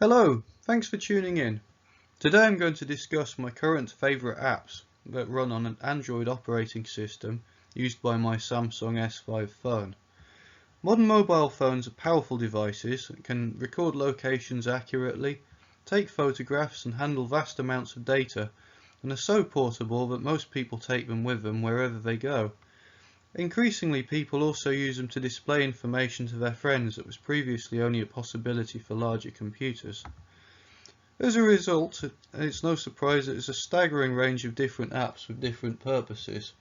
Hello, thanks for tuning in. Today I'm going to discuss my current favourite apps that run on an Android operating system used by my Samsung S5 phone. Modern mobile phones are powerful devices that can record locations accurately, take photographs and handle vast amounts of data, and are so portable that most people take them with them wherever they go. Increasingly, people also use them to display information to their friends that was previously only a possibility for larger computers. As a result, it's no surprise that there's a staggering range of different apps with different purposes.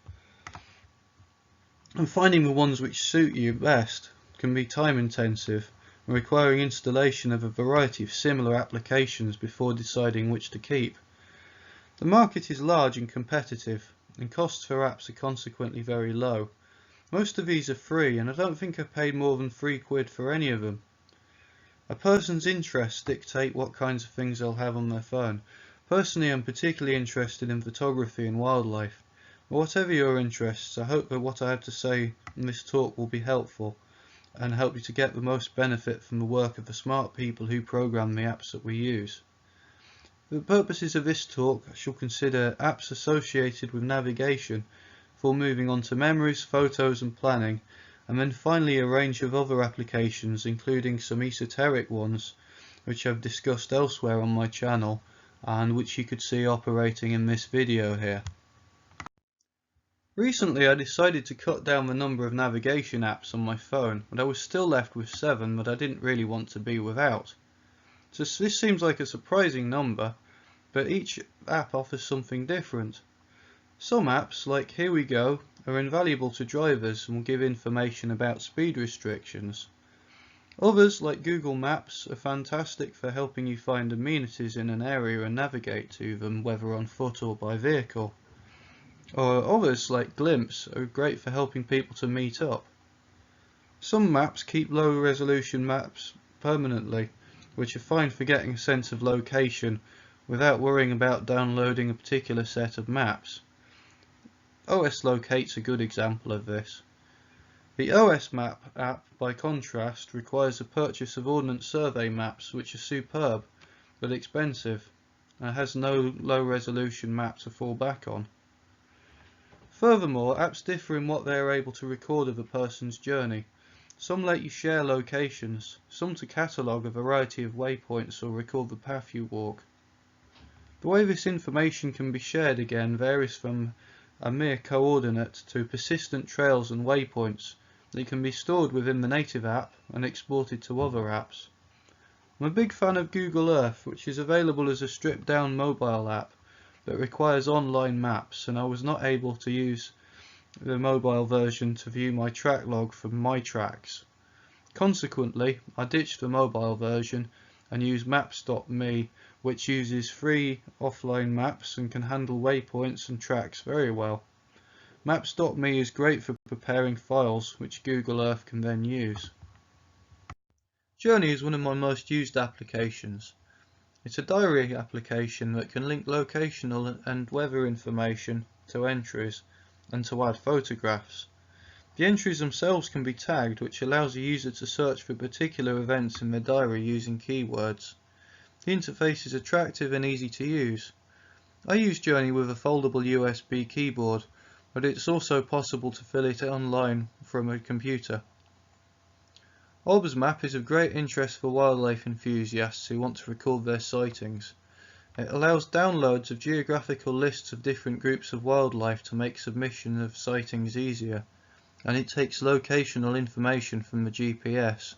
And finding the ones which suit you best can be time intensive, requiring installation of a variety of similar applications before deciding which to keep. The market is large and competitive, and costs for apps are consequently very low. Most of these are free, and I don't think I've paid more than £3 for any of them. A person's interests dictate what kinds of things they'll have on their phone. Personally, I'm particularly interested in photography and wildlife. But whatever your interests, I hope that what I have to say in this talk will be helpful and help you to get the most benefit from the work of the smart people who program the apps that we use. For the purposes of this talk, I shall consider apps associated with navigation, before moving on to memories, photos and planning, and then finally a range of other applications, including some esoteric ones which I've discussed elsewhere on my channel and which you could see operating in this video here. Recently I decided to cut down the number of navigation apps on my phone, but I was still left with 7 that I didn't really want to be without. So this seems like a surprising number, but each app offers something different. Some apps, like Here We Go, are invaluable to drivers and will give information about speed restrictions. Others, like Google Maps, are fantastic for helping you find amenities in an area and navigate to them, whether on foot or by vehicle. Or others, like Glimpse, are great for helping people to meet up. Some maps keep low-resolution maps permanently, which are fine for getting a sense of location without worrying about downloading a particular set of maps. OS Locate's a good example of this. The OS Map app, by contrast, requires the purchase of Ordnance Survey maps, which are superb but expensive, and has no low-resolution map to fall back on. Furthermore, apps differ in what they are able to record of a person's journey. Some let you share locations, some to catalogue a variety of waypoints or record the path you walk. The way this information can be shared again varies from a mere coordinate to persistent trails and waypoints that can be stored within the native app and exported to other apps. I'm a big fan of Google Earth, which is available as a stripped down mobile app but requires online maps, and I was not able to use the mobile version to view my track log from My Tracks. Consequently, I ditched the mobile version and used Maps.me, which uses free offline maps and can handle waypoints and tracks very well. Maps.me is great for preparing files which Google Earth can then use. Journey is one of my most used applications. It's a diary application that can link locational and weather information to entries and to add photographs. The entries themselves can be tagged, which allows a user to search for particular events in their diary using keywords. The interface is attractive and easy to use. I use Journey with a foldable USB keyboard, but it's also possible to fill it online from a computer. Map is of great interest for wildlife enthusiasts who want to record their sightings. It allows downloads of geographical lists of different groups of wildlife to make submission of sightings easier, and it takes locational information from the GPS.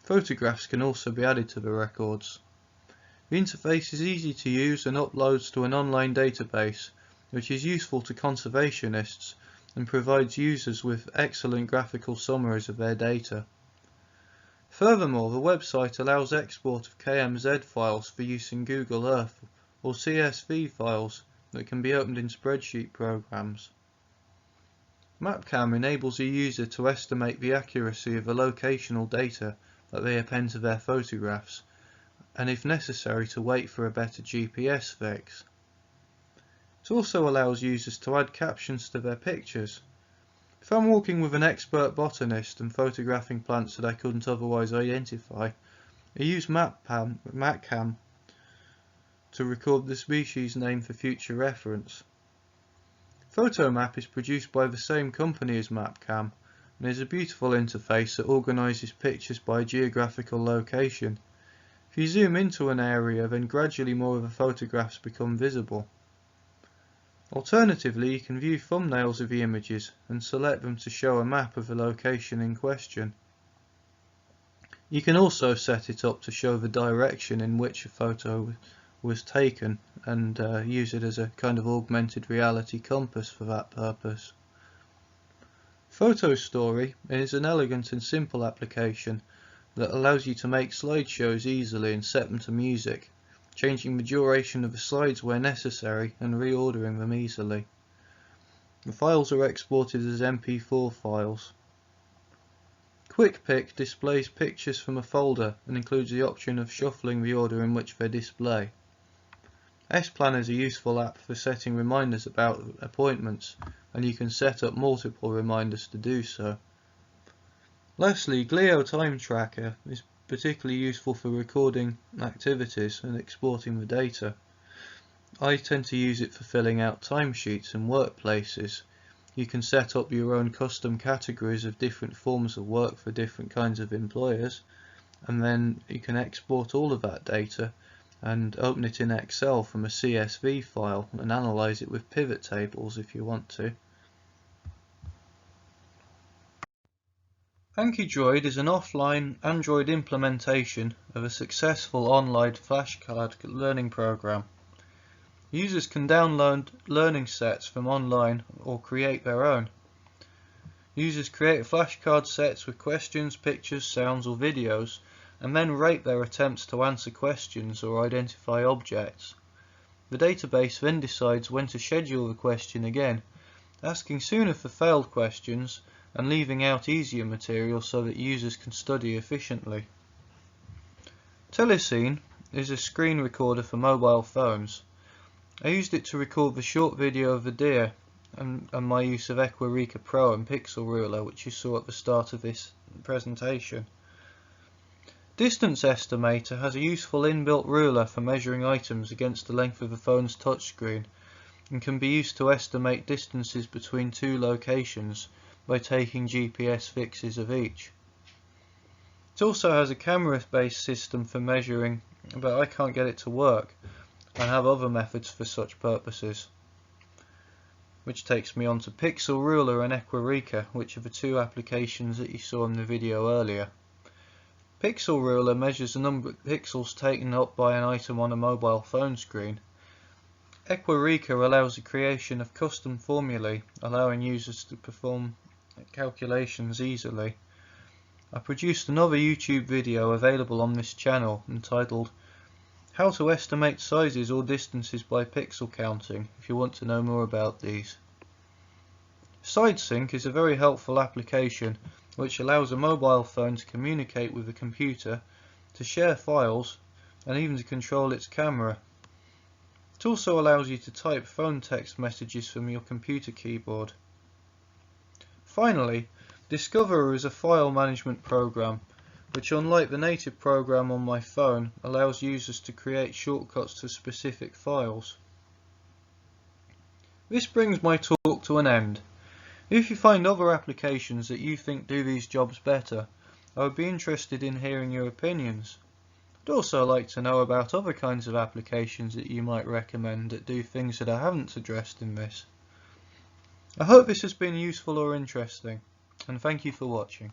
Photographs can also be added to the records. The interface is easy to use and uploads to an online database, which is useful to conservationists and provides users with excellent graphical summaries of their data. Furthermore, the website allows export of KMZ files for use in Google Earth or CSV files that can be opened in spreadsheet programs. MapCam enables a user to estimate the accuracy of the locational data that they append to their photographs, and if necessary to wait for a better GPS fix. It also allows users to add captions to their pictures. If I'm walking with an expert botanist and photographing plants that I couldn't otherwise identify, I use MapCam to record the species name for future reference. PhotoMap is produced by the same company as MapCam and is a beautiful interface that organises pictures by geographical location. If you zoom into an area, then gradually more of the photographs become visible. Alternatively, you can view thumbnails of the images and select them to show a map of the location in question. You can also set it up to show the direction in which a photo was taken and use it as a kind of augmented reality compass for that purpose. Photo Story is an elegant and simple application that allows you to make slideshows easily and set them to music, changing the duration of the slides where necessary and reordering them easily. The files are exported as MP4 files. QuickPick displays pictures from a folder and includes the option of shuffling the order in which they display. S-Plan is a useful app for setting reminders about appointments, and you can set up multiple reminders to do so. Lastly, Glio Time Tracker is particularly useful for recording activities and exporting the data. I tend to use it for filling out timesheets and workplaces. You can set up your own custom categories of different forms of work for different kinds of employers, and then you can export all of that data and open it in Excel from a CSV file and analyze it with pivot tables if you want to. AnkiDroid is an offline Android implementation of a successful online flashcard learning program. Users can download learning sets from online or create their own. Users create flashcard sets with questions, pictures, sounds or videos and then rate their attempts to answer questions or identify objects. The database then decides when to schedule the question again, asking sooner for failed questions and leaving out easier material so that users can study efficiently. Telescene is a screen recorder for mobile phones. I used it to record the short video of the deer and my use of Equireka Pro and Pixel Ruler, which you saw at the start of this presentation. Distance Estimator has a useful inbuilt ruler for measuring items against the length of the phone's touchscreen and can be used to estimate distances between two locations by taking GPS fixes of each. It also has a camera-based system for measuring, but I can't get it to work and have other methods for such purposes. Which takes me on to Pixel Ruler and Equireka, which are the two applications that you saw in the video earlier. Pixel Ruler measures the number of pixels taken up by an item on a mobile phone screen. Equireka allows the creation of custom formulae, allowing users to perform calculations easily. I produced another YouTube video available on this channel entitled How to Estimate Sizes or Distances by Pixel Counting if you want to know more about these. SideSync is a very helpful application which allows a mobile phone to communicate with a computer, to share files and even to control its camera. It also allows you to type phone text messages from your computer keyboard. Finally, Discoverer is a file management program which, unlike the native program on my phone, allows users to create shortcuts to specific files. This brings my talk to an end. If you find other applications that you think do these jobs better, I would be interested in hearing your opinions. I'd also like to know about other kinds of applications that you might recommend that do things that I haven't addressed in this. I hope this has been useful or interesting, and thank you for watching.